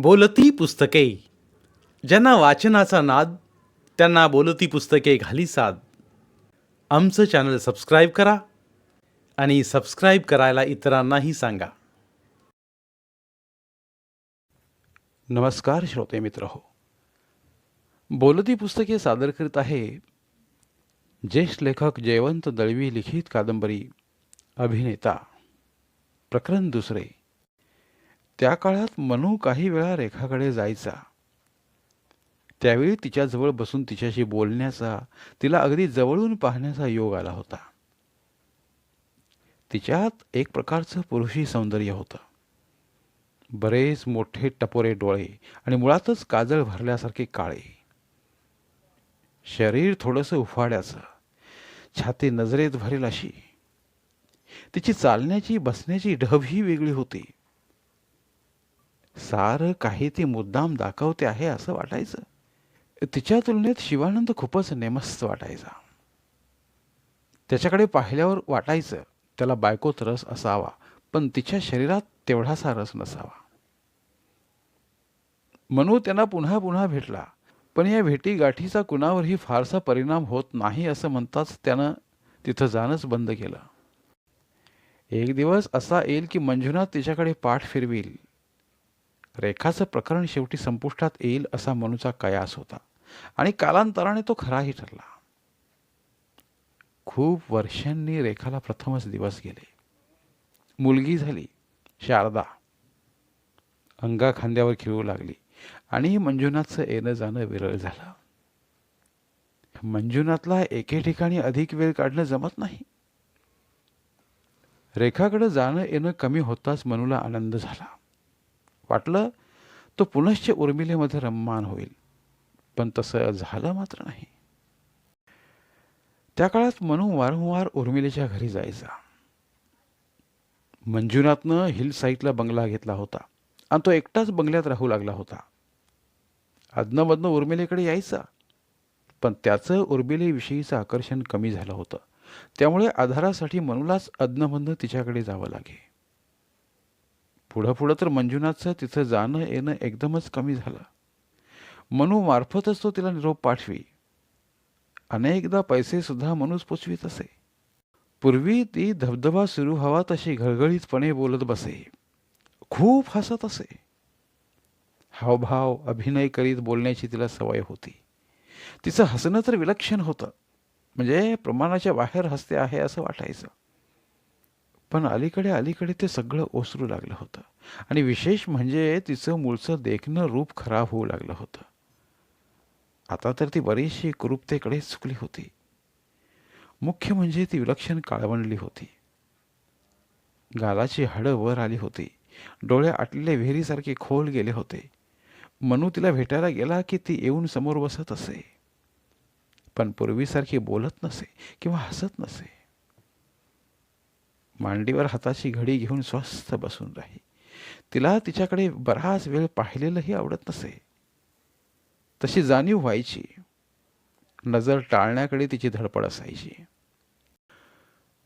बोलती पुस्तके. ज्यांना वाचनाचा नाद त्यांना बोलती पुस्तके घाली साद. आमचं चॅनल सबस्क्राईब करा आणि सबस्क्राईब करायला इतरांनाही सांगा. नमस्कार श्रोते मित्र हो. बोलती पुस्तके सादर करीत आहे ज्येष्ठ लेखक जयवंत दळवी लिखित कादंबरी अभिनेता. प्रकरण दुसरे. त्या काळात मनू काही वेळा रेखाकडे जायचा. त्यावेळी तिच्याजवळ बसून तिच्याशी बोलण्याचा, तिला अगदी जवळून पाहण्याचा योग आला होता. तिच्यात एक प्रकारचं पुरुषी सौंदर्य होतं. बरेच मोठे टपोरे डोळे आणि मुळातच काजळ भरल्यासारखे काळे. शरीर थोडंसं उफाड्याचं, छाती नजरेत भरेल अशी. तिची चालण्याची बसण्याची ढबही वेगळी होती. सारं काही ती मुद्दाम दाखवते आहे असं वाटायचं. तिच्या तुलनेत शिवानंद खूपच नेमस्त वाटायचा. त्याच्याकडे पाहिल्यावर वाटायचं त्याला बायकोत रस असावा, पण तिच्या शरीरात तेवढासा रस नसावा. मनू त्यांना पुन्हा पुन्हा भेटला, पण या भेटी गाठीचा कुणावरही फारसा परिणाम होत नाही असं म्हणताच त्यानं तिथं जाणंच बंद केलं. एक दिवस असा येईल की मंजुनाथ तिच्याकडे पाठ फिरविल. रेखाचं प्रकरण शेवटी संपुष्टात येईल असा मनूचा कयास होता आणि कालांतराने तो खराही ठरला. खूप वर्षांनी रेखाला प्रथमच दिवस गेले. मुलगी झाली, शारदा. अंगा खांद्यावर खिळू लागली आणि मंजुनाथचं येणं जाणं विरळ झालं. मंजुनाथला एके ठिकाणी अधिक वेळ काढणं जमत नाही. रेखाकडे जाणं येणं कमी होताच मनूला आनंद झाला. वाटलं तो पुनश्च उर्मिलेमध्ये रममान होईल, पण तसं झालं मात्र नाही. त्या काळात मनू वारंवार उर्मिलेच्या घरी जायचा. मंजुनाथनं हिल साईडला बंगला घेतला होता आणि तो एकटाच बंगल्यात राहू लागला होता. अदनमधनं उर्मिलेकडे यायचा, पण त्याचं उर्मिलेविषयीचं आकर्षण कमी झालं होतं. त्यामुळे आधारासाठी मनूलाच अदनमधनं तिच्याकडे जावं लागे. पुढं पुढं तर मंजुनाथचं तिथं जाणं येणं एकदमच कमी झालं. मनू मार्फतच तो तिला निरोप पाठवी. अनेकदा पैसे सुद्धा मनूच पोचवीत असे. पूर्वी ती धबधबा सुरू हवा तशी घळघळीतपणे बोलत बसे. खूप हसत असे. हावभाव अभिनय करीत बोलण्याची तिला सवय होती. तिचं हसणं तर विलक्षण होतं, म्हणजे प्रमाणाच्या बाहेर हसते आहे असं वाटायचं. पण अलीकडे अलीकडे ते सगळं ओसरू लागलं होतं आणि विशेष म्हणजे तिचं मूळचं देखणं रूप खराब होऊ लागलं होतं. आता तर ती बरीचशी कुरूपतेकडे चुकली होती. मुख्य म्हणजे ती विलक्षण काळवंडली होती. गालाची हाडं वर आली होती. डोळे आटलेले विहिरीसारखे खोल गेले होते. मनू तिला भेटायला गेला की ती येऊन समोर बसत असे, पण पूर्वीसारखी बोलत नसे किंवा हसत नसे. मांडीवर हाताची घडी घेऊन स्वस्थ बसून राही. तिला तिच्याकडे बराच वेळ पाहिलेलंही आवडत नसे. तशी जाणीव व्हायची. नजर टाळण्याकडे तिची धडपड असायची.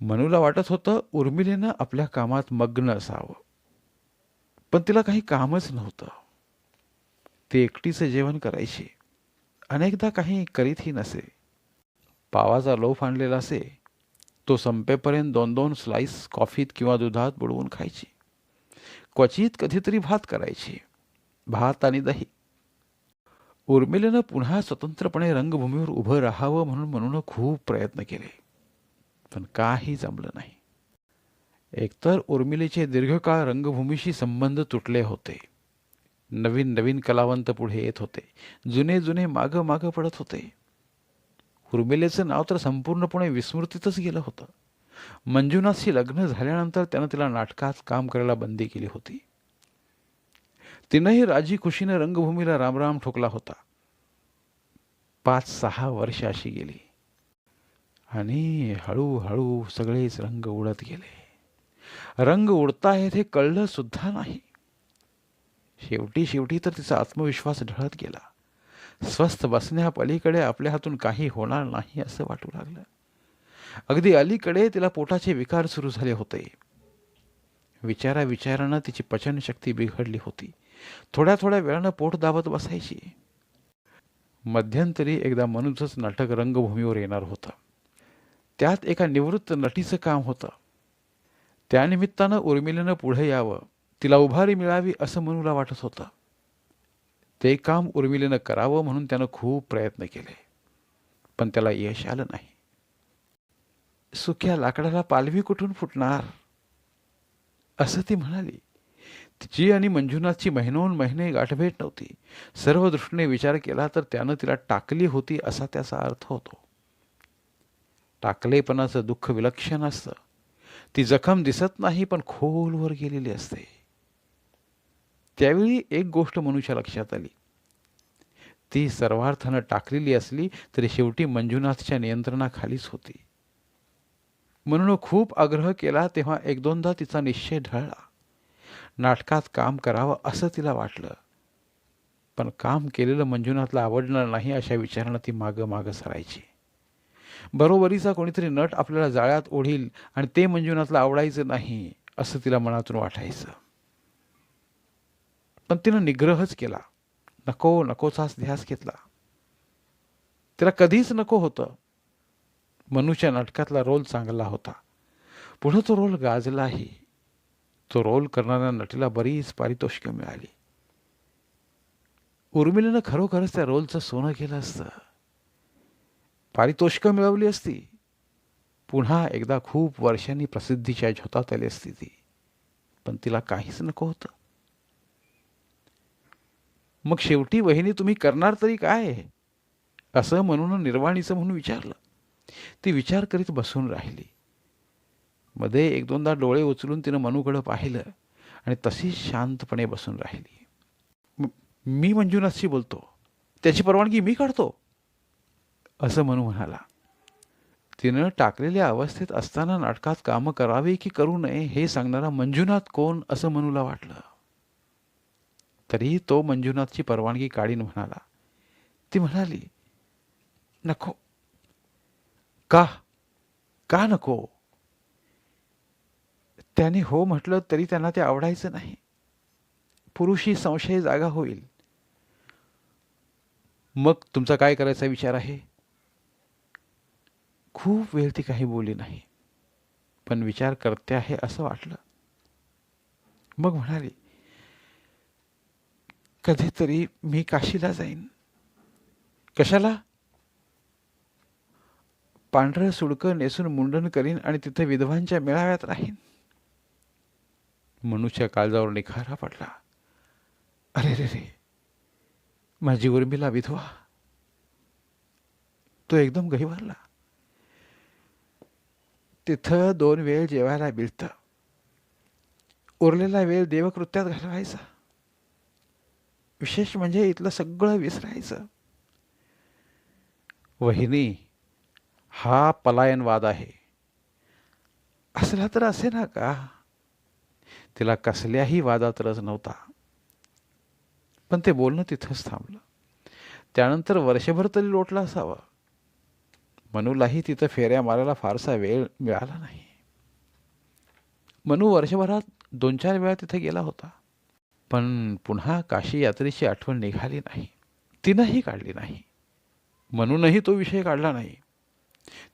मनूला वाटत होतं उर्मिलेनं आपल्या कामात मग्न असावं, पण तिला काही कामच नव्हतं. ती एकटीचं जेवण करायची. अनेकदा काही करीतही नसे. पावाचा लोफ आणलेला असे, तो संपेपर्यंत 2-2 स्लाईस कॉफीत किंवा दुधात बुडवून खायची. क्वचित कधीतरी भात करायची. भात आणि दही. उर्मिलेनं पुन्हा स्वतंत्रपणे रंगभूमीवर उभं राहावं म्हणून मनूनं खूप प्रयत्न केले, पण काही जमलं नाही. एकतर उर्मिलेचे दीर्घकाळ रंगभूमीशी संबंध तुटले होते. नवीन नवीन कलावंत पुढे येत होते. जुने जुने मागं मागं पडत होते. उर्मिलेचं नाव तर संपूर्णपणे विस्मृतीतच गेलं होतं. मंजुनाथशी लग्न झाल्यानंतर त्यानं तिला नाटकात काम करायला बंदी केली होती. तिनंही राजी खुशीनं रंगभूमीला रामराम ठोकला होता. 5-6 वर्ष अशी गेली आणि हळूहळू सगळेच रंग उडत गेले. रंग उडताहेत हे कळलं सुद्धा नाही. शेवटी शेवटी तर तिचा आत्मविश्वास ढळत गेला. स्वस्थ बसण्यापलीकडे आपल्या हातून काही होणार नाही असं वाटू लागलं. अगदी अलीकडे तिला पोटाचे विकार सुरू झाले होते. विचारानं तिची पचनशक्ती बिघडली होती. थोड्या थोड्या वेळानं पोट दाबत बसायची. मध्यंतरी एकदा मनूचंच नाटक रंगभूमीवर येणार होतं. त्यात एका निवृत्त नटीचं काम होतं. त्यानिमित्तानं उर्मिलेनं पुढे यावं, तिला उभारी मिळावी असं मनूला वाटत होतं. ते काम उर्मिलेनं करावं म्हणून त्यानं खूप प्रयत्न केले, पण त्याला यश आलं नाही. सुक्या लाकडाला पालवी कुठून फुटणार असं ती म्हणाली. तिची आणि मंजुनाथची महिनोन महिने गाठभेट नव्हती. सर्व दृष्टीने विचार केला तर त्यानं तिला टाकली होती असा त्याचा अर्थ होतो. टाकलेपणाचं दुःख विलक्षण असतं. ती जखम दिसत नाही, पण खोलवर गेलेली असते. त्यावेळी एक गोष्ट मनूच्या लक्षात आली. ती सर्वार्थानं टाकलेली असली तरी शेवटी मंजुनाथच्या नियंत्रणाखालीच होती. म्हणून खूप आग्रह केला तेव्हा एक दोनदा तिचा निश्चय ढळला. नाटकात काम करावं असं तिला वाटलं, पण काम केलेलं मंजुनाथला आवडणार नाही अशा विचारानं ती मागं मागं सरायची. बरोबरीचा कोणीतरी नट आपल्याला जाळ्यात ओढील आणि ते मंजुनाथला आवडायचं नाही असं तिला मनातून वाटायचं. पण तिनं निग्रहच केला. नको नकोचाच ध्यास घेतला. तिला कधीच नको होतं. मनूच्या नाटकातला रोल चांगला होता. पुढं तो रोल गाजलाही. तो रोल करणाऱ्या नटीला बरीच पारितोषिकं मिळाली. उर्मिलेनं खरोखरच त्या रोलचं सोनं केलं असतं. पारितोषिकं मिळवली असती. पुन्हा एकदा खूप वर्षांनी प्रसिद्धीच्या झोतात आली असती ती. पण तिला काहीच नको होतं. मग शेवटी वहिनी तुम्ही करणार तरी काय असं म्हणून निर्वाणीचं म्हणून विचारलं. ती विचार करीत बसून राहिली. मध्ये एक दोनदा डोळे उचलून तिनं मनूकडं पाहिलं आणि तशीच शांतपणे बसून राहिली. मी मंजुनाथशी बोलतो, त्याची परवानगी मी काढतो असं मनू म्हणाला. तिनं टाकलेल्या अवस्थेत असताना नाटकात कामं करावी की करू नये हे सांगणारा मंजुनाथ कोण असं मनूला वाटलं. तरीही तो मंजुनाथची परवानगी काढीन म्हणाला. ती म्हणाली, नको. का का नको? त्याने हो म्हटलं तरी त्यांना ते आवडायचं नाही. पुरुषी संशय जागा होईल. मग तुमचा काय करायचा विचार आहे? खूप वेळ ती काही बोलली नाही, पण विचार करते आहे असं वाटलं. मग म्हणाली, कधीतरी मी काशीला जाईन. कशाला? पांढरं सुडकं नेसून मुंडन करीन आणि तिथे विधवांच्या मेळाव्यात राहीन. मनूच्या काळजावर निखारा पडला. अरे रे रे, माझी उर्मिला विधवा. तो एकदम गहिवरला. तिथं 2 वेळ जेवायला मिळतं. उरलेला वेळ देवकृत्यात घालवायचा. विशेष म्हणजे इथलं सगळं विसरायचं. वहिनी, हा पलायनवाद आहे. असला तर असे ना का? तिला कसल्याही वादात रस नव्हता. पण ते बोलणं तिथंच थांबलं. त्यानंतर वर्षभर तरी लोटला असावा. मनूलाही तिथं फेऱ्या मारायला फारसा वेळ मिळाला नाही. मनू वर्षभरात 2-4 वेळा तिथे गेला होता, पण पुन्हा काशी यात्रेची आठवण निघाली नाही. तिनंही काढली नाही. मनूनही तो विषय काढला नाही.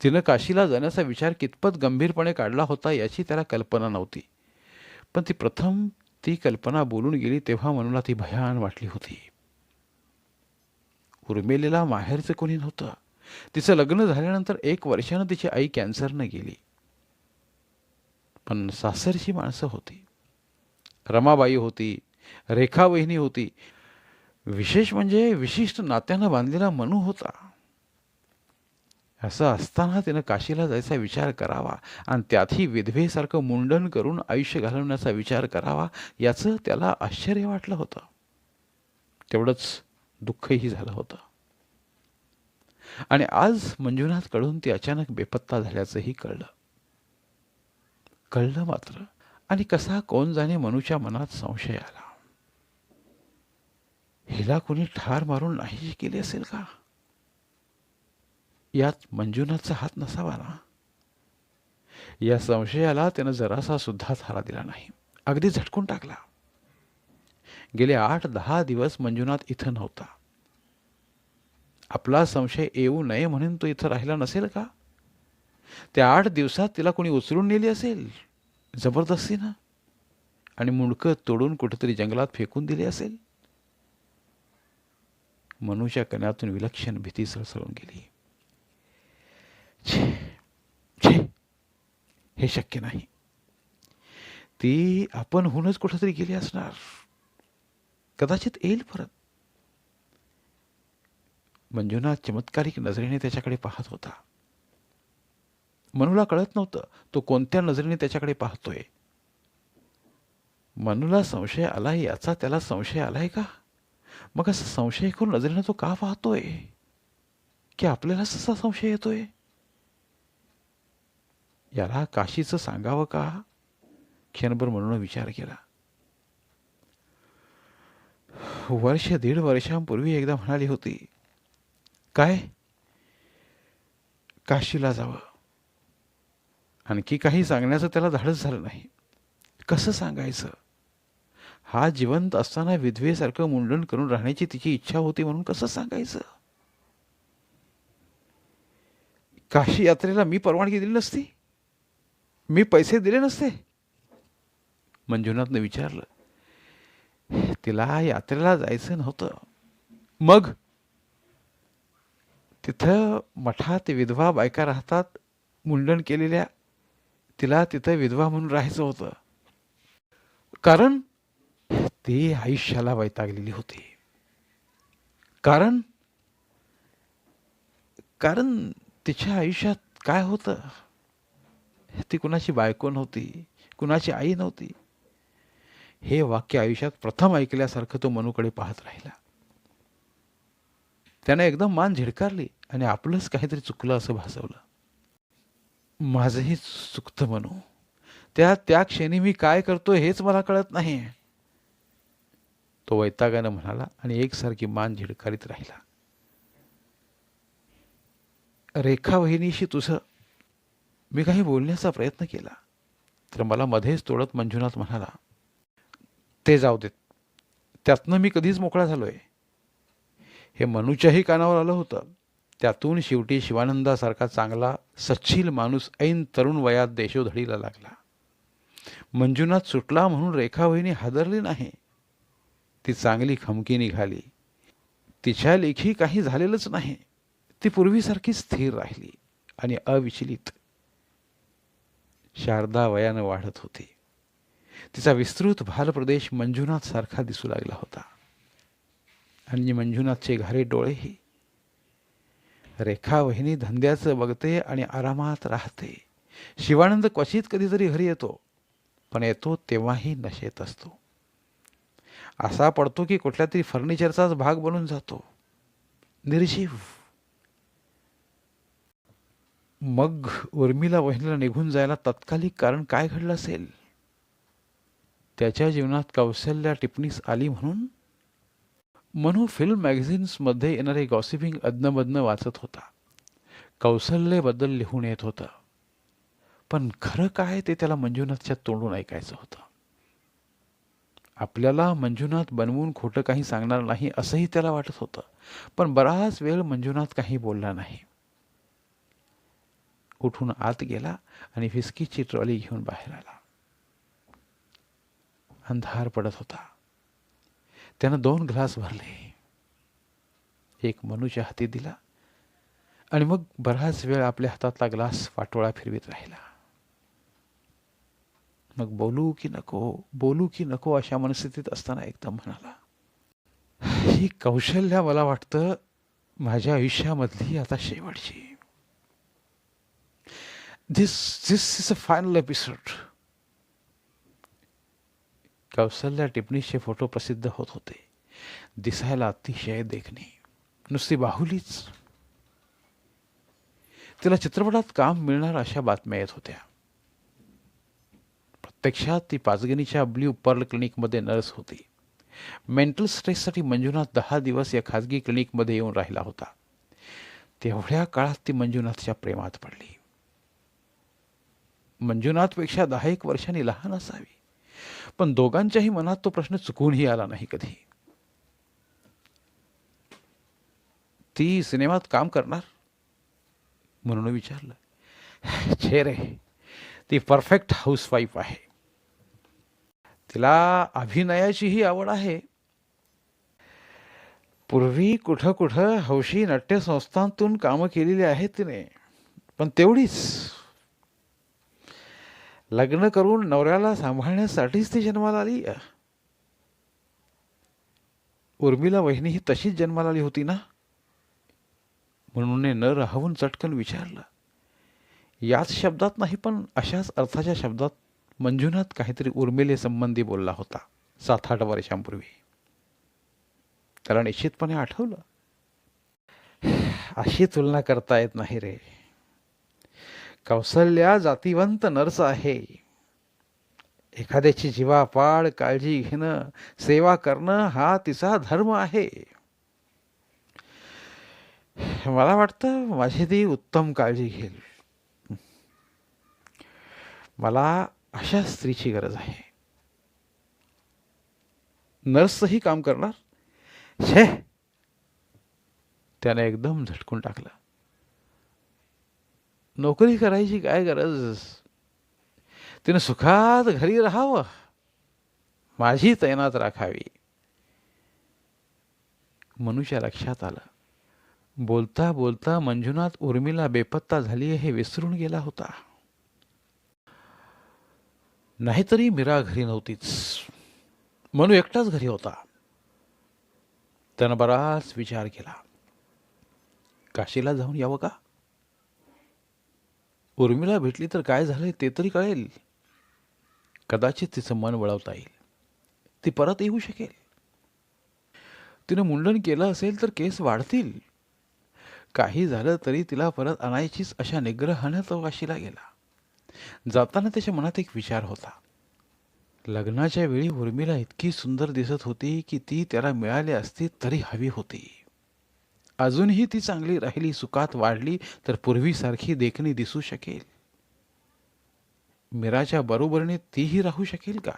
तिनं काशीला जाण्याचा विचार कितपत गंभीरपणे काढला होता याची त्याला कल्पना नव्हती. पण ती कल्पना बोलून गेली तेव्हा मनूला ती भयान वाटली होती. उर्मिलेला माहेरचं कोणी नव्हतं. तिचं लग्न झाल्यानंतर 1 वर्षानं तिची आई कॅन्सरनं गेली. पण सासरची माणसं होती. रमाबाई होती, रेखा वहिनी होती. विशेष म्हणजे विशिष्ट नात्यानं बांधलेला मनू होता. असं असताना तिनं काशीला जायचा विचार करावा आणि त्यातही विधवेसारखं मुंडन करून आयुष्य घालवण्याचा विचार करावा याचं त्याला आश्चर्य वाटलं होतं. तेवढंच दुःखही झालं होतं. आणि आज मंजुनाथकडून ती अचानक बेपत्ता झाल्याचंही कळलं मात्र. आणि कसा कोण जाणे मनूच्या मनात संशय आला. हिला कोणी ठार मारून नाहीशी केली असेल का? यात मंजुनाथचा हात नसावा ना? या संशयाला त्यानं जरासा सुद्धा थारा दिला नाही. अगदी झटकून टाकला. गेले 8-10 दिवस मंजुनाथ इथं नव्हता. आपला संशय येऊ नये म्हणून तो इथं राहिला नसेल का? त्या 8 दिवसात तिला कोणी उचलून नेली असेल जबरदस्तीनं आणि मुंडकं तोडून कुठेतरी जंगलात फेकून दिले असेल. मनूच्या कण्यातून विलक्षण भीती सळसळून गेली. छे छे, हे शक्य नाही. ती आपण होऊनच कुठेतरी गेली असणार. कदाचित येईल परत. मंजुनाथ चमत्कारिक नजरेने त्याच्याकडे पाहत होता. मनूला कळत नव्हतं तो कोणत्या नजरेने त्याच्याकडे पाहतोय. मनूला संशय आलाय याचा त्याला संशय आलाय का? मग असा संशय करून नजरेने तो का पाहतोय की आपल्यालाच असा संशय येतोय? याला काशीचं सांगावं का? क्षणभर म्हणून विचार केला. वर्ष 1.5 वर्षांपूर्वी एकदा म्हणाली होती, काय काशीला जावं. आणखी काही सांगण्याचं त्याला धाडस झालं नाही. कसं सांगायचं? हा जिवंत असताना विधवेसारखं मुंडन करून राहण्याची तिची इच्छा होती म्हणून कसं सांगायचं? काशी यात्रेला मी परवानगी दिली नसती, मी पैसे दिले नसते. मंजुनाथनं विचारलं. तिला यात्रेला जायचं नव्हतं. मग तिथं मठात विधवा बायका राहतात मुंडन केलेल्या, तिला तिथं विधवा म्हणून राहायचं होतं. कारण ती आयुष्याला वैतागलेली होती. कारण कारण तिच्या आयुष्यात काय होतं? ती कुणाची बायको नव्हती, कुणाची आई नव्हती. हे वाक्य आयुष्यात प्रथम ऐकल्यासारखं तो मनूकडे पाहत राहिला. त्याने एकदम मान झिडकारली आणि आपलंच काहीतरी चुकलं असं भासवलं. माझंही चुकतं मनू. त्या क्षणी मी काय करतोय हेच मला कळत नाही, तो वैतागानं म्हणाला आणि एकसारखी मान झिडकारीत राहिला. रेखा वहिनीशी तुझं मी काही बोलण्याचा प्रयत्न केला तर मला मध्येच तोडत मंजुनाथ म्हणाला, ते जाऊ देत, त्यातनं मी कधीच मोकळा झालोय. हे मनूच्याही कानावर आलं होतं. त्यातून शेवटी शिवानंदासारखा चांगला सच्छील माणूस ऐन तरुण वयात देशोधडीला लागला. मंजुनाथ सुटला म्हणून रेखा वहिनी हादरली नाही. ती चांगली खमकी निघाली. तिच्या लेखी काही झालेलंच नाही. ती पूर्वीसारखी स्थिर राहिली आणि अविचलित. शारदा वयानं वाढत होती. तिचा विस्तृत भालप्रदेश मंजुनाथ सारखा दिसू लागला होता आणि मंजुनाथचे घारे डोळेही. रेखा वहिनी धंद्याचं बघते आणि आरामात राहते. शिवानंद क्वचित कधीतरी घरी येतो, पण येतो तेव्हाही नशेत असतो. असा पडतो की कुठल्या तरी फर्निचरचाच भाग बनून जातो, निर्जीव. मग उर्मिला वहिनीला निघून जायला तत्कालिक कारण काय घडलं असेल? त्याच्या जीवनात कौशल्या टिप्पणीस आली म्हणून? मनू फिल्म मॅगझिन्समध्ये येणारे गॉसिपिंग अदनमधनं वाचत होता. कौशल्यबद्दल लिहून येत होतं, पण खरं काय ते त्याला मंजुनाथच्या तोंडून ऐकायचं होतं. आपल्याला मंजुनाथ बनवून खोटं काही सांगणार नाही असंही त्याला वाटत होतं, पण बराच वेळ मंजुनाथ काही बोलला नाही. उठून आत गेला आणि व्हिस्कीची ट्रॉली घेऊन बाहेर आला. अंधार पडत होता. त्यानं 2 ग्लास भरले. एक मनूच्या हाती दिला आणि मग बराच वेळ आपल्या हातातला ग्लास वाटोळा फिरवीत राहिला. मग बोलू की नको अशा मनस्थितीत असताना एकदम म्हणाला, ही कौशल्या मला वाटतं माझ्या आयुष्यामधली आता शेवटची. This is a final episode. Kaushalya टिप्पणीचे फोटो प्रसिद्ध होत होते. दिसायला अतिशय देखणी, नुसती बाहुलीच. तिला चित्रपटात काम मिळणार अशा बातम्या येत होत्या. प्रत्यक्षात ती पाचगणीच्या ब्ल्यू पर्ल क्लिनिकमध्ये नर्स होती. मेंटल स्ट्रेससाठी मंजुनाथ 10 दिवस या खाजगी क्लिनिकमध्ये येऊन राहिला होता. तेवढ्या काळात ती मंजुनाथच्या प्रेमात पडली. मंजुनाथपेक्षा 10 एक वर्षांनी लहान असावी, पण दोघांच्याही मनात तो प्रश्न चुकूनही आला नाही कधी. ती सिनेमात काम करणार म्हणून विचारलं. छे रे, ती परफेक्ट हाऊसवाईफ आहे. तिला अभिनयाचीही आवड आहे. पूर्वी कुठं कुठं हौशी नाट्य संस्थांतून कामं केलेली आहेत तिने, पण तेवढीच. लग्न करून नवऱ्याला सांभाळण्यासाठीच ती जन्माला आली. उर्मिला वहिनी ही तशीच जन्माला आली होती ना? म्हणून न राहून चटकन विचारलं. याच शब्दात नाही, पण अशाच अर्थाच्या शब्दात मंजुनाथ काहीतरी उर्मिले संबंधी बोलला होता 7-8 वर्षांपूर्वी. त्याला निश्चितपणे आठवलं. अशी तुलना करता येत नाही रे. कौसल्या जातिवंत नर्स आहे. एखाद्याची जीवापाड काळजी घेणं, सेवा करणं हा तिचा धर्म आहे. मला वाटतं माझी ती उत्तम काळजी घेईल. मला अशा स्त्रीची गरज आहे. नर्सही काम करणार? छे, त्याने एकदम झटकून टाकलं. नोकरी करायची काय गरज? तिने सुखात घरी राहावं, माझी तैनात राखावी. मनुष्या लक्षात आलं. बोलता बोलता मंजुनाथ उर्मिला बेपत्ता झाली हे विसरून गेला होता. नाहीतरी मीरा घरी नव्हतीच. मनू एकटाच घरी होता. त्यानं बराच विचार केला. काशीला जाऊन यावं का? उर्मिला भेटली तर काय झालंय ते तरी कळेल. कदाचित तिचं मन वळवता येईल. ती परत येऊ शकेल. तिनं मुंडन केलं असेल तर केस वाढतील. काही झालं तरी तिला परत आणायचीच अशा निग्रहानं तो काशीला गेला. जाताना त्याच्या मनात एक विचार होता. लग्नाच्या वेळी उर्मिला इतकी सुंदर दिसत होती की ती त्याला मिळाली असती तरी हवी होती. अजूनही ती चांगली राहिली, सुखात वाढली तर पूर्वीसारखी देखणी दिसू शकेल. मीराच्या बरोबरीने तीही राहू शकेल का?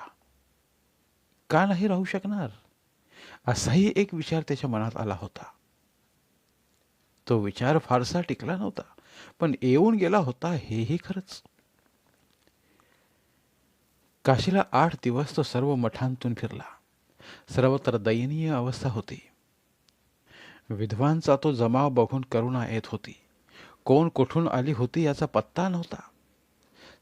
का नाही राहू शकणार? असाही एक विचार त्याच्या मनात आला होता. तो विचार फारसा टिकला नव्हता, पण येऊन गेला होता हेही खरंच. काशीला 8 दिवस तो सर्व मठांतून फिरला. सर्वत्र दयनीय अवस्था होती. विधवांचा तो जमाव बघून करुणा येत होती. कोण कुठून आली होती याचा पत्ता नव्हता.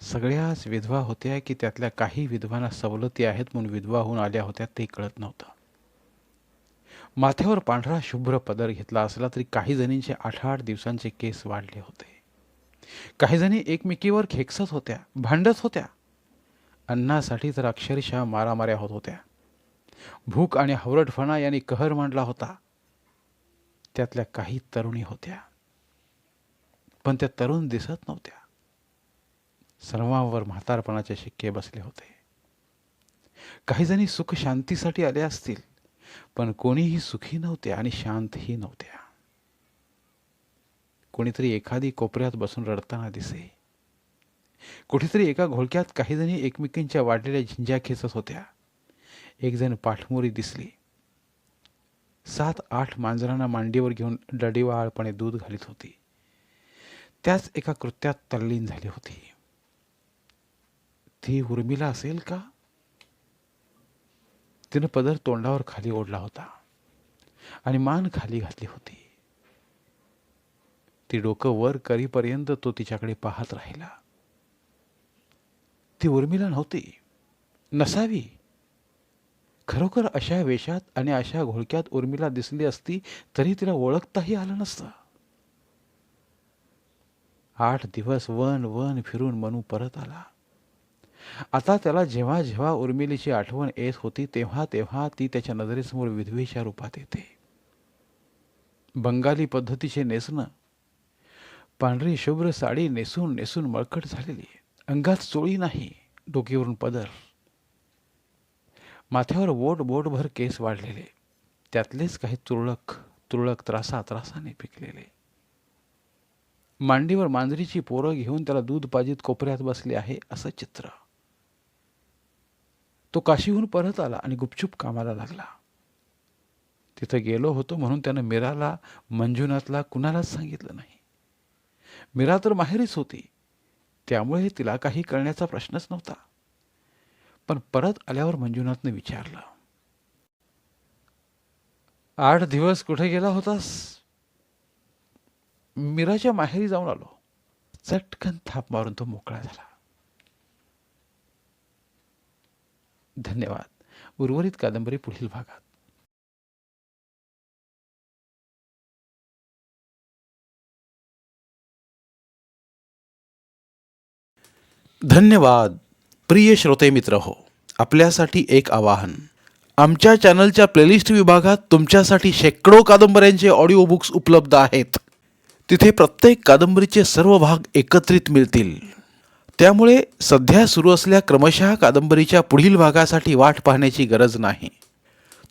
सगळ्याच विधवा होत्या की त्यातल्या काही विधवांना सवलती आहेत म्हणून विधवा होऊन आल्या होत्या ते कळत नव्हतं. माथ्यावर पांढरा शुभ्र पदर घेतला असला तरी काही जणींचे 8-8 दिवसांचे केस वाढले होते. काही जणी एकमेकीवर खेकसत होत्या, भांडत होत्या. अन्नासाठी तर अक्षरशः मारामाऱ्या होत होत्या. भूक आणि हवरटपणा यांनी कहर मांडला होता. त्यातल्या काही तरुणी होत्या, पण त्या तरुण दिसत नव्हत्या. सर्वांवर म्हातारपणाचे शिक्के बसले होते. काही जणी सुख शांतीसाठी आल्या असतील, पण कोणीही सुखी नव्हत्या आणि शांतही नव्हत्या. कोणीतरी एखादी कोपऱ्यात बसून रडताना दिसे. कुठेतरी एका घोळक्यात काही जणी एकमेकींच्या वाढलेल्या झिंज्या खेचत होत्या. एक जण पाठमोरी दिसली. 7-8 मांजरांना मांडीवर घेऊन डडीवाळपणे दूध घालीत होती. त्याच एका कृत्यात तल्लीन झाली होती. ती उर्मिला असेल का? तिनं पदर तोंडावर खाली ओढला होता आणि मान खाली घातली होती. ती डोकं वर करीपर्यंत तो तिच्याकडे पाहत राहिला. ती उर्मिला नव्हती, नसावी. खरोखर अशा वेशात आणि अशा घोळक्यात उर्मिला दिसली असती तरी तिला ओळखताही आलं नसतं. 8 दिवस वन वन फिरून मनू परत आला. आता त्याला जेव्हा जेव्हा उर्मिलेची आठवण येत होती तेव्हा तेव्हा ती त्याच्या नजरेसमोर विधवेच्या रूपात येते. बंगाली पद्धतीचे नेसणं, पांढरी शुभ्र साडी नेसून नेसून मळकट झालेली, अंगात चोळी नाही, डोक्यावरून पदर, माथ्यावर बोटभर केस वाढलेले, त्यातलेच काही तुरळक तुरळक त्रासाने पिकलेले. मांडीवर मांजरीची पोरं घेऊन त्याला दूध पाजीत कोपऱ्यात बसले आहे असं चित्र. तो काशीहून परत आला आणि गुपचूप कामाला लागला. तिथं गेलो होतो म्हणून त्यानं मीराला मंजुनाथला कुणालाच सांगितलं नाही. मीरा तर माहेरीच होती, त्यामुळे तिला काही कळण्याचा प्रश्नच नव्हता. पण परत आल्यावर मंजुनाथने विचारलं, 8 दिवस कुठे गेला होतास? मीराच्या माहेरी जाऊन आलो. चटकन थाप मारून तो मोकळा झाला. धन्यवाद. उर्वरित कादंबरी पुढील भागात. धन्यवाद. प्रिय श्रोते मित्र हो, आपल्यासाठी एक आवाहन. आमच्या चॅनलच्या प्लेलिस्ट विभागात तुमच्यासाठी शेकडो कादंबऱ्यांचे ऑडिओ बुक्स उपलब्ध आहेत. तिथे प्रत्येक कादंबरीचे सर्व भाग एकत्रित मिळतील. त्यामुळे सध्या सुरू असलेल्या क्रमशः कादंबरीच्या पुढील भागासाठी वाट पाहण्याची गरज नाही.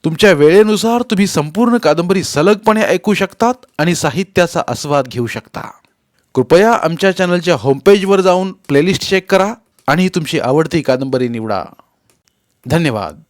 तुमच्या वेळेनुसार तुम्ही संपूर्ण कादंबरी सलगपणे ऐकू शकतात आणि साहित्याचा आस्वाद घेऊ शकता. कृपया आमच्या चॅनलच्या होमपेजवर जाऊन प्लेलिस्ट चेक करा आणि तुमची आवडती कादंबरी निवडा. धन्यवाद.